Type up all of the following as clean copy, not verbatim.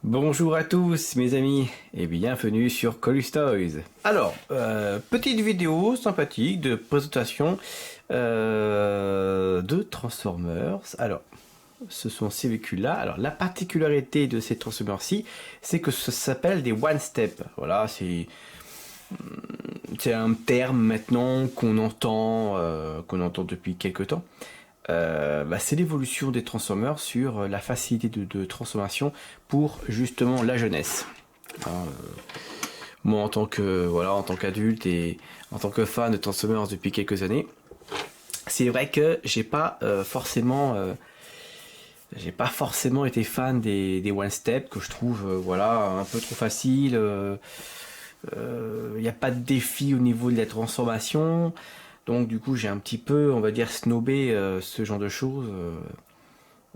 Bonjour à tous mes amis et bienvenue sur Colus Toys. Alors, petite vidéo sympathique de présentation de Transformers. Alors, ce sont ces véhicules-là. Alors, la particularité de ces Transformers-ci, c'est que ça s'appelle des One Step. Voilà, c'est un terme maintenant qu'on entend depuis quelques temps. C'est l'évolution des Transformers sur la facilité de transformation pour justement la jeunesse. Moi en tant qu'adulte et en tant que fan de Transformers depuis quelques années, c'est vrai que j'ai pas forcément été fan des One Step que je trouve un peu trop facile. Il n'y a pas de défi au niveau de la transformation. Donc du coup j'ai un petit peu, on va dire, snobé ce genre de choses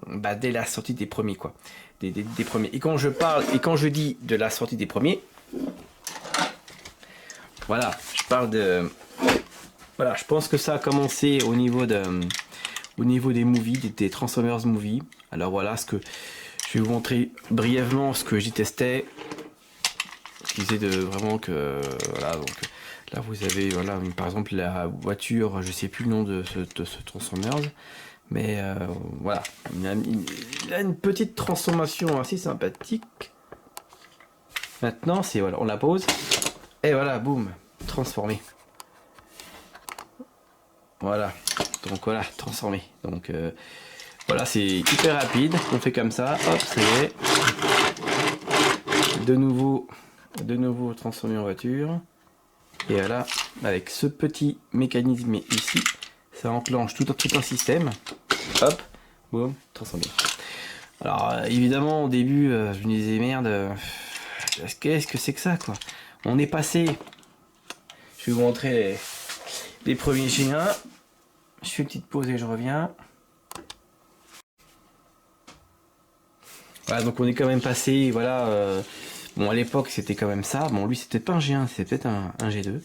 dès la sortie des premiers quoi. Des premiers. Et quand je dis de la sortie des premiers, voilà, je parle de. Voilà, je pense que ça a commencé au niveau des movies, des Transformers movies. Alors voilà je vais vous montrer brièvement ce que j'y testais. Je disais vraiment que voilà donc. Là vous avez par exemple la voiture, je sais plus le nom de ce Transformers, mais voilà, il a une petite transformation assez sympathique. Maintenant on la pose et voilà, boum, transformé. Voilà, donc voilà, transformé. Donc voilà, c'est hyper rapide, on fait comme ça, hop, ça y est. De nouveau transformé en voiture. Et voilà, avec ce petit mécanisme ici, ça enclenche tout un système. Hop, boum, transformé. Alors évidemment au début, je me disais merde, qu'est-ce que c'est que ça quoi. On est passé, je vais vous montrer les premiers G1. Je fais une petite pause et je reviens. Voilà, donc on est quand même passé, voilà. Bon, à l'époque, c'était quand même ça. Bon, lui, c'était pas un G1, c'était peut-être un G2.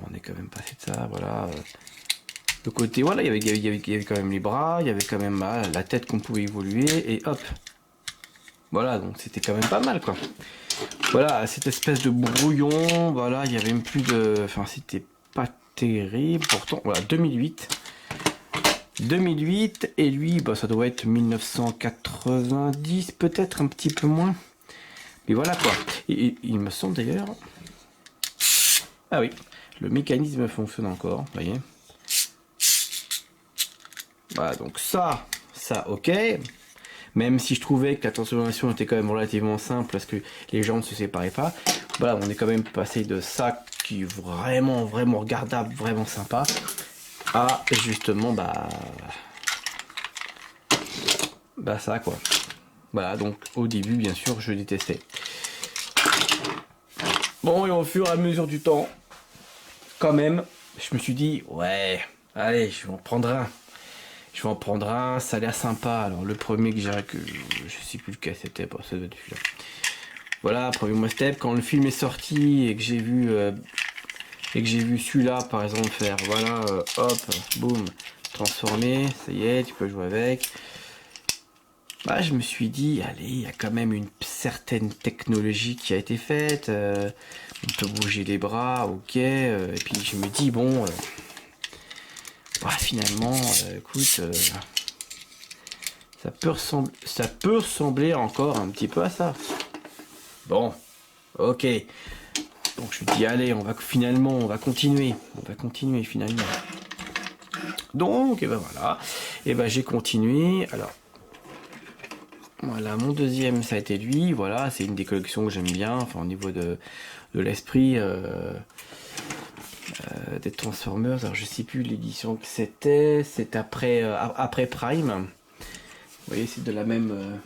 On est quand même passé de ça, voilà. Le côté, voilà, il y avait quand même les bras, il y avait quand même la tête qu'on pouvait évoluer, et hop. Voilà, donc c'était quand même pas mal, quoi. Voilà, cette espèce de brouillon, voilà, il y avait même plus de... Enfin, c'était pas terrible, pourtant, voilà, 2008. 2008, et lui, ça doit être 1990, peut-être un petit peu moins. Mais voilà quoi. Et il me semble d'ailleurs... Ah oui, le mécanisme fonctionne encore, vous voyez. Voilà, donc ça ok. Même si je trouvais que la transformation était quand même relativement simple parce que les gens ne se séparaient pas. Voilà, on est quand même passé de ça qui est vraiment regardable, vraiment sympa, à justement ça quoi. Voilà, donc au début bien sûr je détestais. Bon, et au fur et à mesure du temps, quand même, je me suis dit, ouais, allez, je vais en prendre un, ça a l'air sympa. Alors, le premier que je sais plus lequel c'était, ça doit être celui-là. Voilà, premier One Step, quand le film est sorti et que j'ai vu, celui-là, par exemple, faire, voilà, hop, boum, transformé, ça y est, tu peux jouer avec. Je me suis dit, allez, il y a quand même une certaine technologie qui a été faite. On peut bouger les bras, ok. Et puis je me dis, bon, finalement, écoute, ça peut ressembler encore un petit peu à ça. Bon, ok. Donc je me dis, allez, on va continuer. On va continuer finalement. Donc, et voilà. Et j'ai continué. Alors. Voilà, mon deuxième, ça a été lui. Voilà, c'est une des collections que j'aime bien. Enfin, au niveau de l'esprit des Transformers. Alors, je sais plus l'édition que c'était. C'est après Prime. Vous voyez, c'est de la même,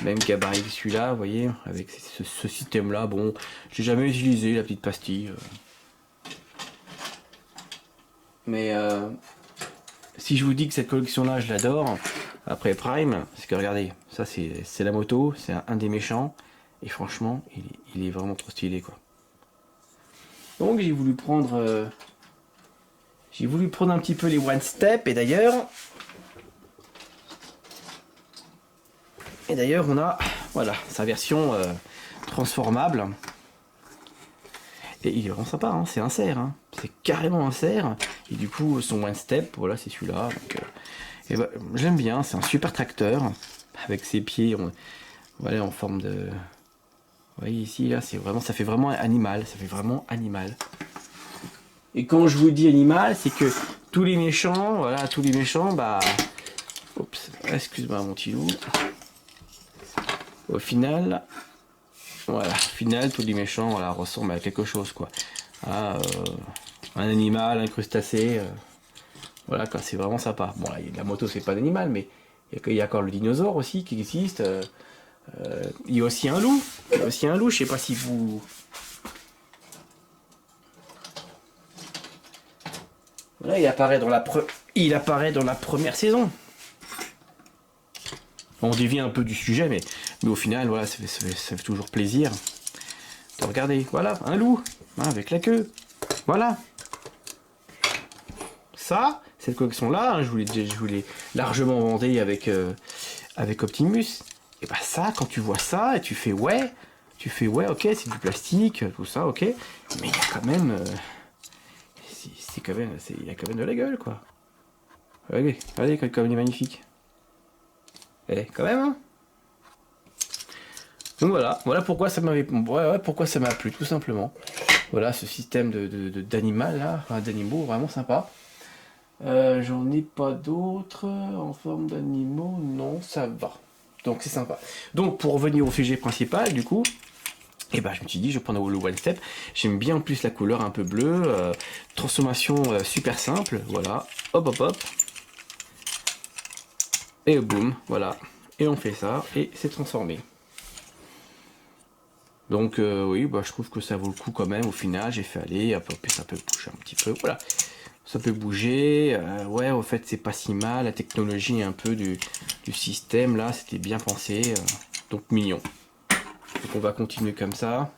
même gabarit que celui-là. Vous voyez, avec ce système-là. Bon, j'ai jamais utilisé la petite pastille. Mais si je vous dis que cette collection-là, je l'adore. Après Prime, parce que regardez, ça c'est la moto, c'est un des méchants, et franchement, il est vraiment trop stylé quoi. Donc j'ai voulu prendre un petit peu les One Step, et d'ailleurs on a Voilà, sa version transformable. Et il est vraiment sympa, hein, c'est un cerf, hein. C'est carrément un cerf. Et du coup, son one step, voilà, c'est celui-là. Et bah, j'aime bien, c'est un super tracteur. Avec ses pieds, voilà, en forme de... Vous voyez ici, là, c'est vraiment, ça fait vraiment animal. Ça fait vraiment animal. Et quand je vous dis animal, c'est que tous les méchants, voilà, tous les méchants, bah... Oups, excuse-moi mon petit loup. Au final... Voilà, au final, tous les méchants, voilà, ressemblent à quelque chose, quoi. À, un animal, un crustacé. Voilà, quoi, c'est vraiment sympa. Bon, là, la moto, c'est pas d'animal, mais il y a encore le dinosaure aussi qui existe. Il y a aussi un loup. Il y a aussi un loup, je sais pas si vous... Là, il apparaît dans la première saison. On dévie un peu du sujet, mais au final, voilà, ça fait toujours plaisir de regarder. Voilà, un loup, hein, avec la queue. Voilà. Ça, cette collection-là, hein, je vous l'ai largement vendée avec Optimus. Et bah ça, quand tu vois ça, et tu fais ouais, ok, c'est du plastique, tout ça, ok. Mais il y a quand même... il y a quand même de la gueule, quoi. Regardez, comme il est magnifique. Eh, quand même, hein. Donc voilà pourquoi ça m'avait, pourquoi ça m'a plu, tout simplement. Voilà, ce système d'animal là, enfin, d'animaux, vraiment sympa. J'en ai pas d'autres en forme d'animaux, non, ça va. Donc c'est sympa. Donc pour revenir au sujet principal, du coup, et ben je me suis dit, je prends le One Step. J'aime bien en plus la couleur un peu bleue, transformation super simple, voilà, hop. Et boum, voilà. Et on fait ça, et c'est transformé. Donc oui, bah, je trouve que ça vaut le coup quand même au final. J'ai fait aller, hop, ça peut bouger un petit peu, voilà. Ça peut bouger, ouais, au fait c'est pas si mal. La technologie un peu du système là, c'était bien pensé. Donc mignon. Donc on va continuer comme ça.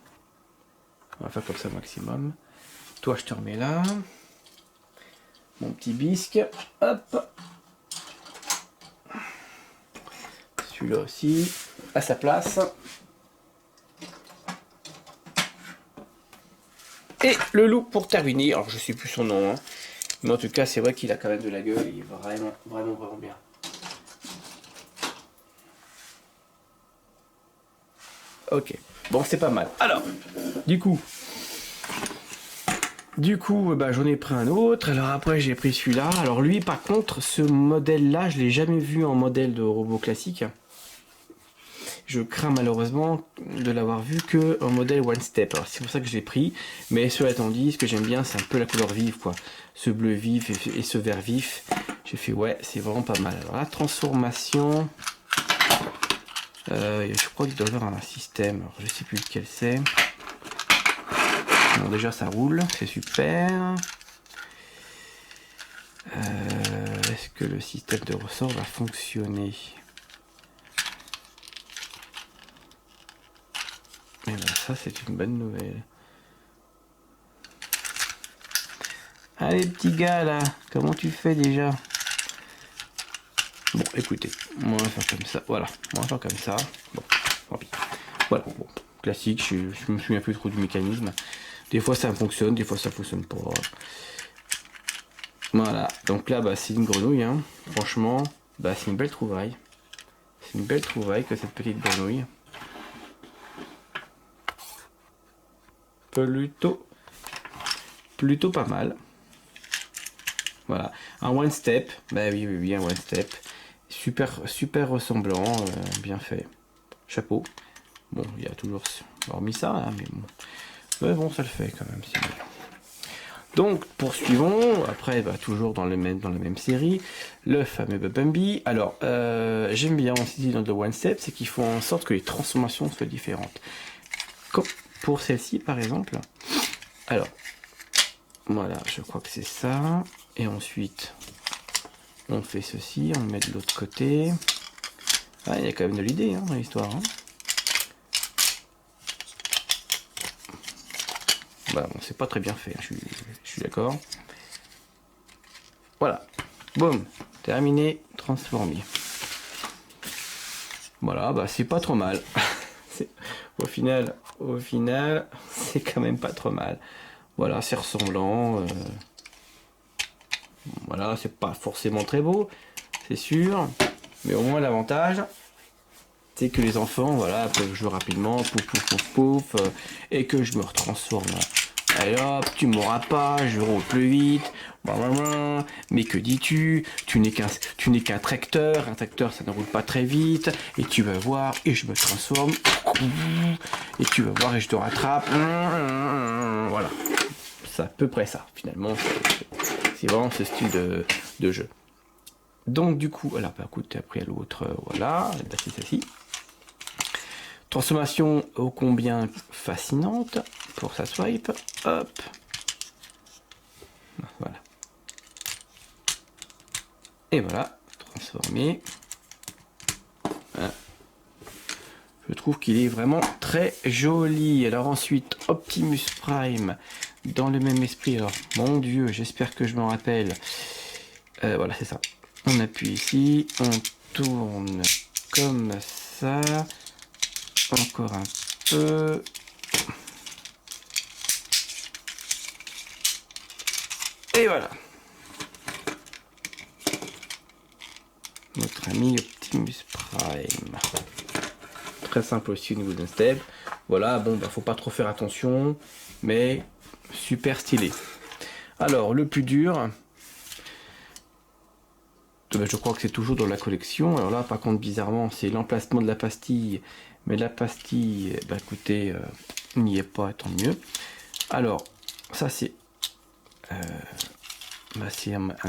On va faire comme ça au maximum. Toi je te remets là. Mon petit bisque, hop. Celui-là aussi, à sa place. Et le loup pour terminer, alors je sais plus son nom, hein. Mais en tout cas c'est vrai qu'il a quand même de la gueule, il est vraiment bien. Ok, bon c'est pas mal. Alors, du coup, bah, j'en ai pris un autre, alors après j'ai pris celui-là. Alors lui par contre, ce modèle-là, je l'ai jamais vu en modèle de robot classique. Je crains malheureusement de l'avoir vu que en modèle One Step. Alors c'est pour ça que je l'ai pris. Mais cela étant dit, ce que j'aime bien, c'est un peu la couleur vive, quoi. Ce bleu vif et ce vert vif. J'ai fait ouais, c'est vraiment pas mal. Alors la transformation, je crois qu'il doit y avoir un système. Alors, je sais plus lequel c'est. Bon, déjà ça roule, c'est super. Est-ce que le système de ressort va fonctionner? Et ben ça c'est une bonne nouvelle. Allez petit gars là, comment tu fais déjà? Bon écoutez, on va faire comme ça, voilà, on va faire comme ça. Bon, tant pis. Voilà, bon, classique, je me souviens plus trop du mécanisme. Des fois ça fonctionne, des fois ça fonctionne pas. Voilà, donc là bah, c'est une grenouille, hein. Franchement, bah, c'est une belle trouvaille. C'est une belle trouvaille que cette petite grenouille. Plutôt pas mal. Voilà, un one step, bah oui, un one step. Super ressemblant, bien fait. Chapeau. Bon, il y a toujours hormis ça, hein, mais bon. Mais bon, ça le fait quand même, c'est bien. Donc, poursuivons. Après, bah, toujours dans la même série, le fameux Bumblebee. Alors, j'aime bien aussi dans le One Step, c'est qu'ils font en sorte que les transformations soient différentes. Comme pour celle-ci, par exemple. Alors, voilà, je crois que c'est ça. Et ensuite, on fait ceci, on le met de l'autre côté. Ah, il y a quand même de l'idée hein, dans l'histoire. Hein. Voilà, bon, c'est pas très bien fait, je suis d'accord. Voilà, boum, terminé, transformé. Voilà, bah c'est pas trop mal. Au final, c'est quand même pas trop mal. Voilà, c'est ressemblant. Voilà, c'est pas forcément très beau, c'est sûr. Mais au moins l'avantage, c'est que les enfants, voilà, peuvent jouer rapidement, pouf pouf pouf pouf, et que je me retransforme. Allez hop, tu m'auras pas, je roule plus vite. Blablabla. Mais que dis-tu? Tu n'es qu'un tracteur. Un tracteur, ça ne roule pas très vite. Et tu vas voir, et je me transforme. Et tu vas voir, et je te rattrape. Voilà. C'est à peu près ça, finalement. C'est vraiment ce style de jeu. Donc, du coup, alors, bah, écoute, après l'autre, voilà. Bah, c'est celle-ci. Transformation ô combien fascinante pour sa swipe. Hop. Voilà. Et voilà, transformé. Voilà. Je trouve qu'il est vraiment très joli. Alors ensuite, Optimus Prime, dans le même esprit. Alors, mon Dieu, j'espère que je m'en rappelle. Voilà, c'est ça. On appuie ici, on tourne comme ça. Encore un peu. Et voilà. Notre ami Optimus Prime. Très simple aussi au niveau d'un step. Voilà, bon, bah, faut pas trop faire attention, mais super stylé. Alors, le plus dur, je crois que c'est toujours dans la collection. Alors là, par contre, bizarrement, c'est l'emplacement de la pastille. Mais la pastille, bah écoutez, n'y est pas, tant mieux. Alors, ça c'est un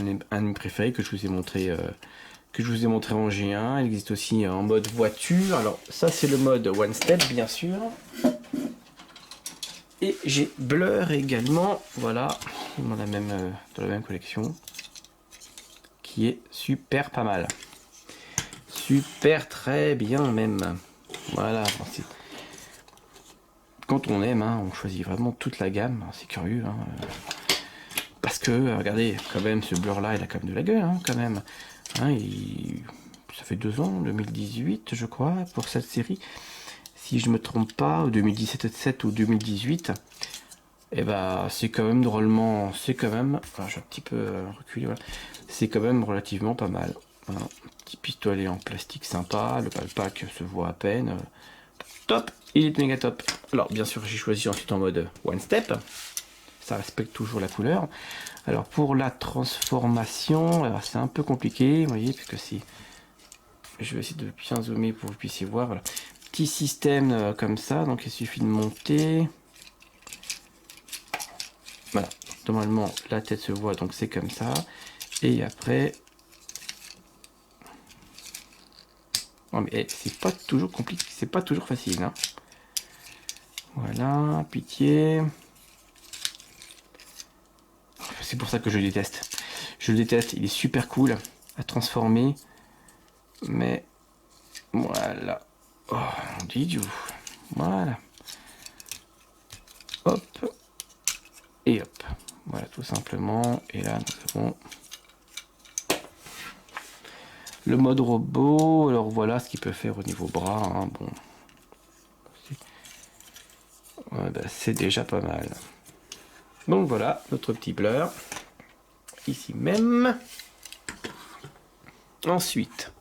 de mes préférés que je vous ai montré en G1. Il existe aussi en mode voiture. Alors ça c'est le mode One Step bien sûr. Et j'ai Blur également, voilà, dans la même collection, qui est super pas mal. Super très bien même. Voilà, quand on aime, hein, on choisit vraiment toute la gamme, c'est curieux. Hein, parce que, regardez, quand même, ce Blur là, il a quand même de la gueule, hein, quand même. Hein, ça fait 2 ans, 2018 je crois, pour cette série. Si je me trompe pas, 2017 ou 2018. Et bah c'est quand même drôlement, enfin j'ai un petit peu reculé, voilà. C'est quand même relativement pas mal. Voilà. Petit pistolet en plastique sympa, le pack se voit à peine. Top, il est méga top. Alors bien sûr j'ai choisi ensuite en mode One Step. Ça respecte toujours la couleur. Alors pour la transformation, alors c'est un peu compliqué, vous voyez, puisque si je vais essayer de bien zoomer pour que vous puissiez voir. Voilà. Petit système comme ça, donc il suffit de monter. Voilà, normalement la tête se voit, donc c'est comme ça. Et après, non mais c'est pas toujours compliqué, c'est pas toujours facile. Hein. Voilà, pitié. C'est pour ça que je le déteste. Je le déteste, il est super cool à transformer. Mais voilà. Oh mon dieu. Voilà. Hop. Et hop. Voilà, tout simplement. Et là, nous avons le mode robot. Alors voilà ce qu'il peut faire au niveau bras. Hein. Bon. Ouais, bah, c'est déjà pas mal. Donc voilà, notre petit Blur. Ici même. Ensuite,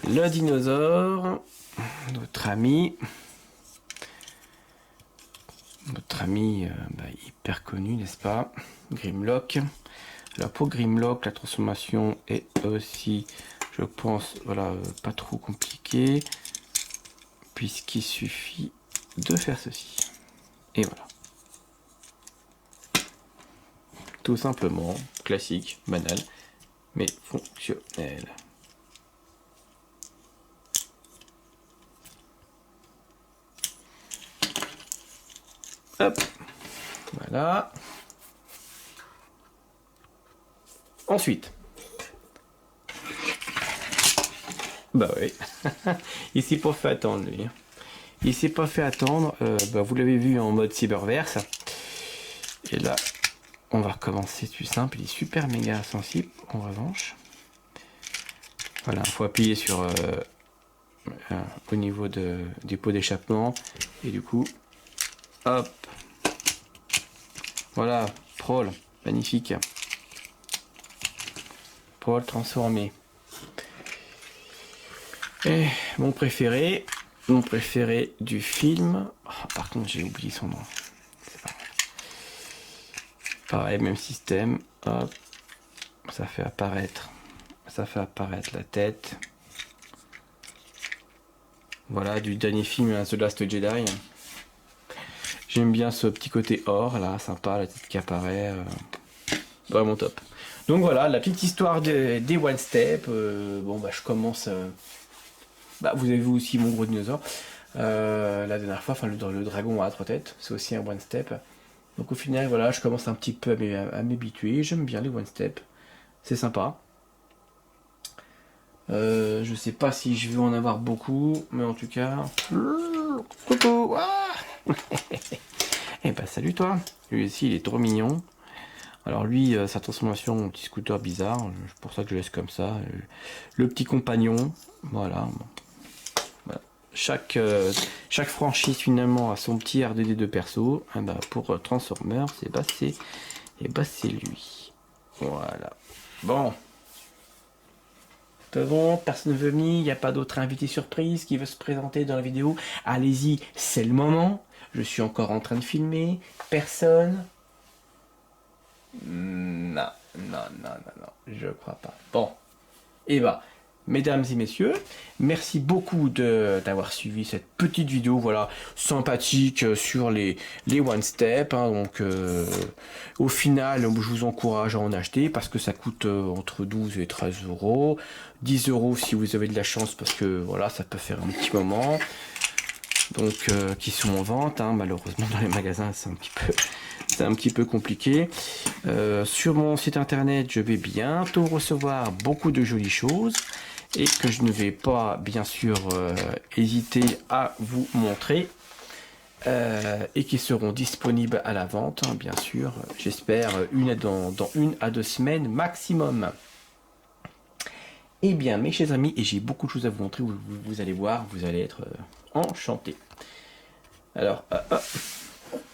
le dinosaure. Notre ami. Hyper connu, n'est-ce pas? Grimlock. Alors pour Grimlock, la transformation est aussi, je pense, voilà, pas trop compliquée, puisqu'il suffit de faire ceci. Et voilà. Tout simplement, classique, banal, mais fonctionnel. Hop, voilà. Ensuite, bah oui, il s'est pas fait attendre lui. Il s'est pas fait attendre, vous l'avez vu en mode Cyberverse. Et là, on va recommencer plus simple, il est super méga sensible en revanche. Voilà, il faut appuyer sur au niveau du pot d'échappement. Et du coup, hop, voilà, Prol, magnifique. Prol transformé. Et mon préféré du film. Oh, par contre, j'ai oublié son nom. C'est pas grave. Pareil, même système. Hop, ça fait apparaître la tête. Voilà, du dernier film, The Last Jedi. J'aime bien ce petit côté or, là, sympa, la tête qui apparaît. Vraiment top. Donc voilà, la petite histoire des One Step. Bon, bah, je commence. Vous avez vu aussi mon gros dinosaure. La dernière fois, enfin, le dragon à 3 têtes, c'est aussi un One Step. Donc au final, voilà, je commence un petit peu à m'habituer. J'aime bien les One Step. C'est sympa. Je sais pas si je vais en avoir beaucoup, mais en tout cas. Coucou. Eh ben salut toi. Lui aussi il est trop mignon. Alors lui, sa transformation en petit scooter bizarre, c'est pour ça que je laisse comme ça. Le petit compagnon, voilà. Chaque franchise finalement a son petit R2D de perso. Ah bah, pour Transformers, c'est lui. Voilà. Bon. Bon, personne ne veut venir, il n'y a pas d'autre invité surprise qui veut se présenter dans la vidéo. Allez-y, c'est le moment. Je suis encore en train de filmer. Personne. Non, je crois pas. Bon, et bah, mesdames et messieurs, merci beaucoup d'avoir suivi cette petite vidéo, voilà, sympathique sur les One Step. Donc, au final, je vous encourage à en acheter parce que ça coûte entre 12 et 13 euros. 10 euros si vous avez de la chance parce que voilà, ça peut faire un petit moment. Donc, qui sont en vente, malheureusement dans les magasins, c'est un petit peu compliqué. Sur mon site internet, je vais bientôt recevoir beaucoup de jolies choses et que je ne vais pas bien sûr hésiter à vous montrer et qui seront disponibles à la vente, bien sûr. J'espère dans 1 à 2 semaines maximum. Eh bien, mes chers amis, et j'ai beaucoup de choses à vous montrer, vous allez voir, vous allez être enchantés. Alors,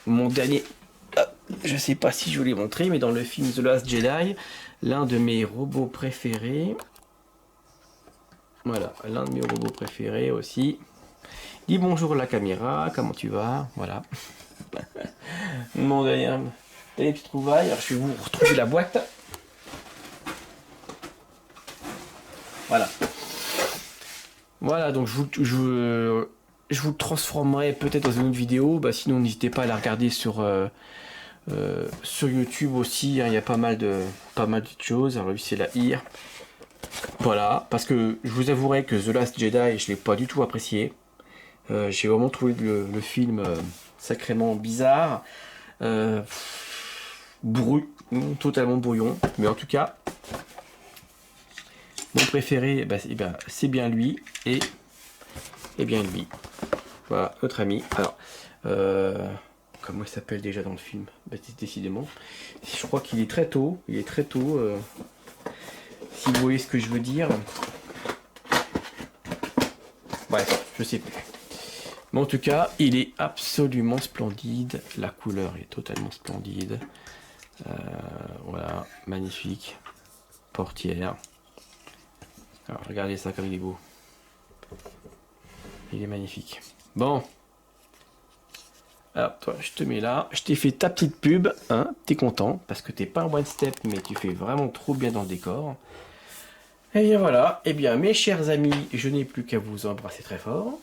mon dernier, je sais pas si je vous l'ai montré, mais dans le film The Last Jedi, l'un de mes robots préférés, voilà, l'un de mes robots préférés aussi. Dis bonjour à la caméra, comment tu vas? Voilà. Mon dernier petite trouvaille, alors je vais vous retrouver la boîte. Voilà, donc je vous transformerai peut-être dans une autre vidéo. Sinon, n'hésitez pas à la regarder sur YouTube aussi. Il y a pas mal de choses. Alors lui, c'est la IR. Voilà, parce que je vous avouerai que The Last Jedi, je l'ai pas du tout apprécié. J'ai vraiment trouvé le film sacrément bizarre, totalement brouillon. Mais en tout cas, mon préféré, c'est bien lui et bien lui. Voilà, notre ami. Alors, comment il s'appelle déjà dans le film? Décidément. Je crois qu'il est très tôt. Si vous voyez ce que je veux dire. Bref, je sais plus. Mais en tout cas, il est absolument splendide. La couleur est totalement splendide. Voilà, magnifique. Portière. Alors, regardez ça comme il est beau. Il est magnifique. Bon. Alors, toi, je te mets là. Je t'ai fait ta petite pub. T'es content parce que t'es pas un One Step, mais tu fais vraiment trop bien dans le décor. Et bien voilà. Eh bien, mes chers amis, je n'ai plus qu'à vous embrasser très fort.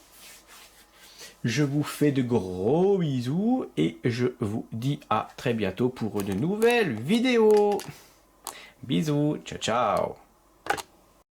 Je vous fais de gros bisous et je vous dis à très bientôt pour une nouvelle vidéo. Bisous. Ciao, ciao.